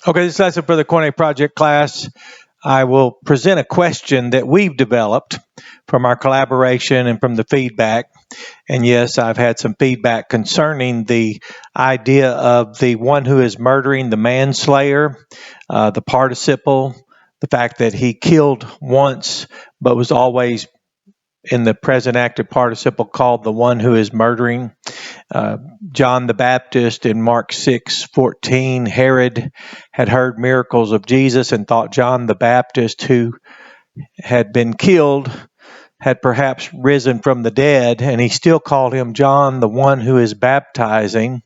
Okay, this lesson for the Cornet Project class, I will present a question that we've developed from our collaboration and from the feedback. And yes, I've had some feedback concerning the idea of the one who is murdering the manslayer, the participle, the fact that he killed once but was always in the present active participle called the one who is murdering. John the Baptist in Mark 6:14, Herod had heard miracles of Jesus and thought John the Baptist, who had been killed, had perhaps risen from the dead, and he still called him John, the one who is baptizing,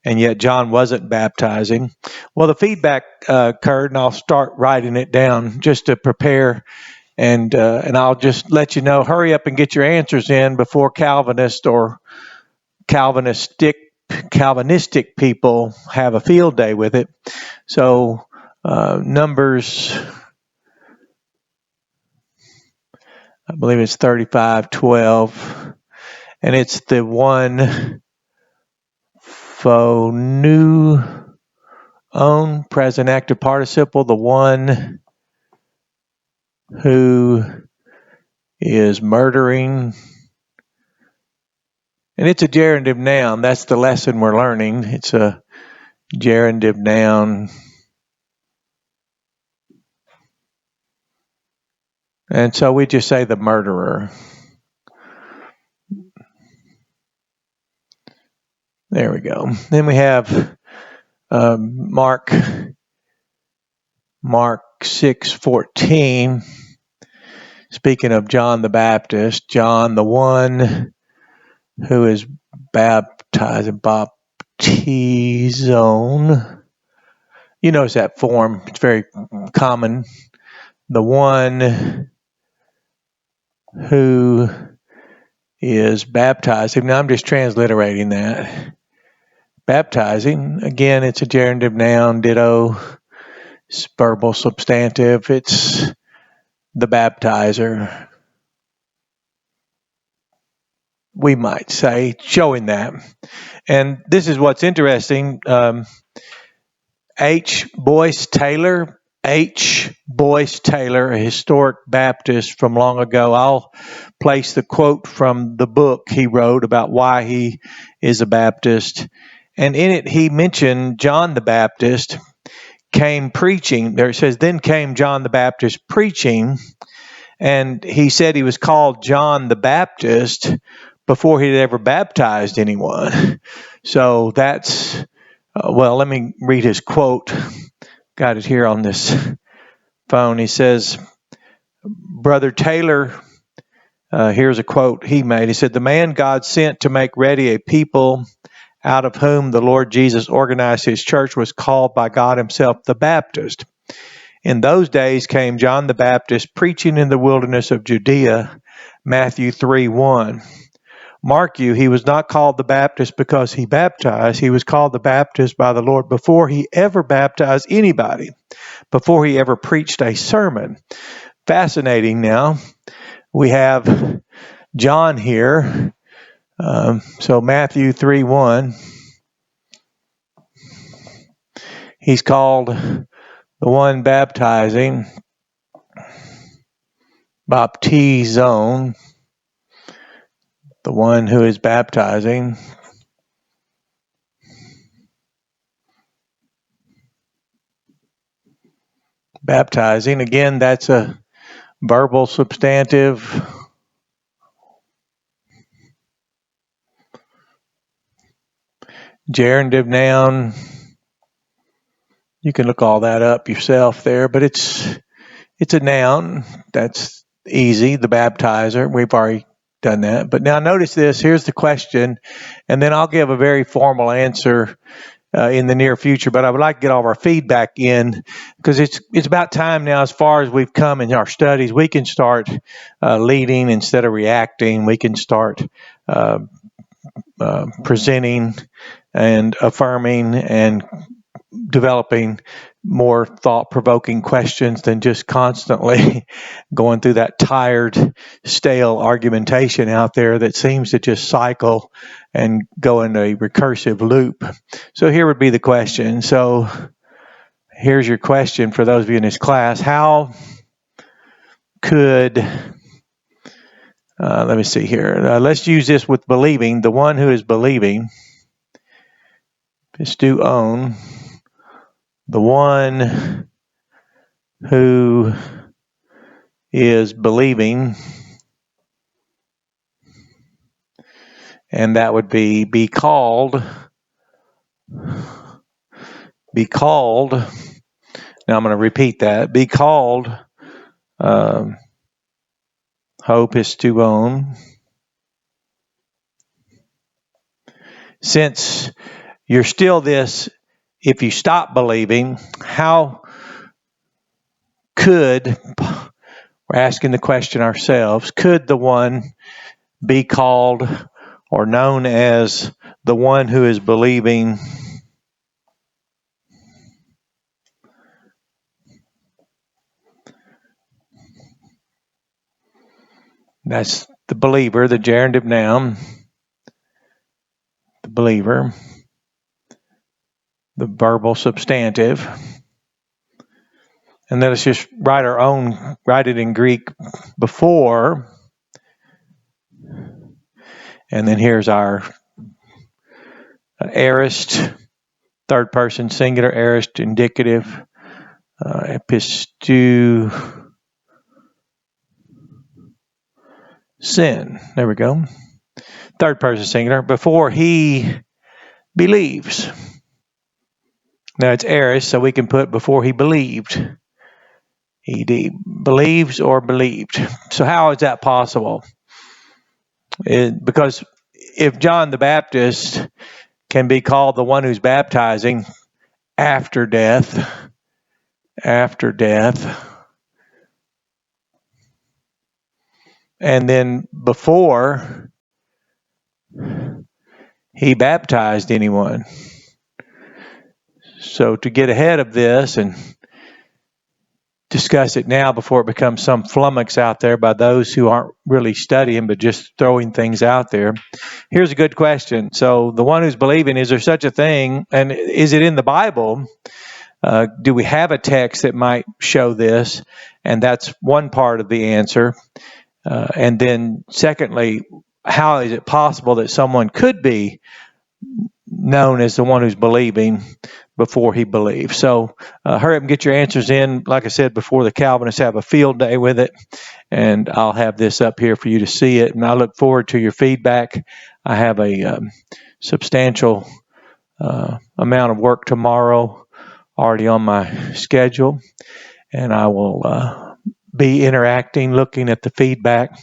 and yet John wasn't baptizing. Well, the feedback occurred, and I'll start writing it down just to prepare. And I'll just let you know, hurry up and get your answers in before Calvinist or Calvinistic people have a field day with it. So Numbers, I believe it's 35:12, and it's the one phonuon, present active participle, the one who is murdering. And it's a gerundive noun. That's the lesson we're learning. It's a gerundive noun. And so we just say the murderer. There we go. Then we have Mark 6:14. Speaking of John the Baptist, John the one who is baptizing, baptizone. You notice that form, it's very common. The one who is baptizing. Now I'm just transliterating that. Baptizing, again, it's a gerundive noun, ditto, it's verbal substantive, it's the baptizer. We might say, showing that. And this is what's interesting. Boyce Taylor, a historic Baptist from long ago. I'll place the quote from the book he wrote about why he is a Baptist. And in it, he mentioned John the Baptist came preaching. There it says, then came John the Baptist preaching. And he said he was called John the Baptist before he'd ever baptized anyone. So that's, well, let me read his quote. Got it here on this phone. He says, Brother Taylor, here's a quote he made. He said, the man God sent to make ready a people out of whom the Lord Jesus organized his church was called by God himself the Baptist. In those days came John the Baptist preaching in the wilderness of Judea, Matthew 3:1. Mark you, he was not called the Baptist because he baptized. He was called the Baptist by the Lord before he ever baptized anybody, before he ever preached a sermon. Fascinating now. We have John here. So Matthew 3:1. He's called the one baptizing, baptizone, the one who is baptizing. Baptizing, again, that's a verbal substantive. Gerundive noun. You can look all that up yourself there, but it's a noun. That's easy, the baptizer. We've already done that. But now notice this. Here's the question, and then I'll give a very formal answer in the near future. But I would like to get all of our feedback in, because it's about time now, as far as we've come in our studies, we can start leading instead of reacting. We can start presenting and affirming and developing more thought-provoking questions than just constantly going through that tired, stale argumentation out there that seems to just cycle and go in a recursive loop. So here would be the question. So here's your question for those of you in this class. How could, let me see here. Let's use this with believing. The one who is believing, pisteuon, the one who is believing, and that would be called. Now I'm going to repeat that. Be called ho pisteuon. Since you're still this, if you stop believing, how could, we're asking the question ourselves, could the one be called or known as the one who is believing? That's the believer, the gerundive noun, the believer, the verbal substantive. And then let's just write it in Greek before. And then here's our aorist, third person singular, aorist indicative, episteusin. There we go. Third person singular, before he believes. Now it's aorist, so we can put before he believed. He believes or believed. So how is that possible? Because if John the Baptist can be called the one who's baptizing after death, and then before he baptized anyone. So to get ahead of this and discuss it now before it becomes some flummox out there by those who aren't really studying but just throwing things out there, here's a good question. So the one who's believing, is there such a thing, and is it in the Bible? Do we have a text that might show this? And that's one part of the answer. And then secondly, how is it possible that someone could be known as the one who's believing before he believes? So hurry up and get your answers in. Like I said before, the Calvinists have a field day with it, and I'll have this up here for you to see it. And I look forward to your feedback. I have a substantial amount of work tomorrow already on my schedule, and I will be interacting, looking at the feedback,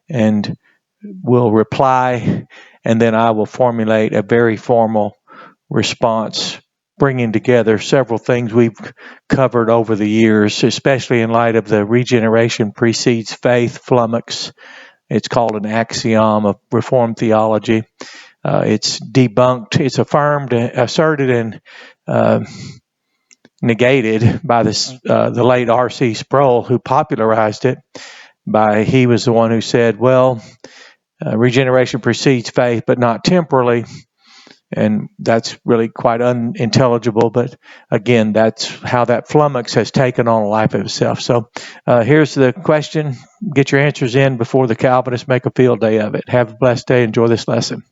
and will reply, and then I will formulate a very formal response, bringing together several things we've covered over the years, especially in light of the regeneration precedes faith flummox. It's called an axiom of Reformed theology. It's debunked, it's affirmed, asserted, and negated by the late R.C. Sproul, who popularized it. He was the one who said, well, regeneration precedes faith, but not temporally. And that's really quite unintelligible. But again, that's how that flummox has taken on a life of itself. So here's the question. Get your answers in before the Calvinists make a field day of it. Have a blessed day. Enjoy this lesson.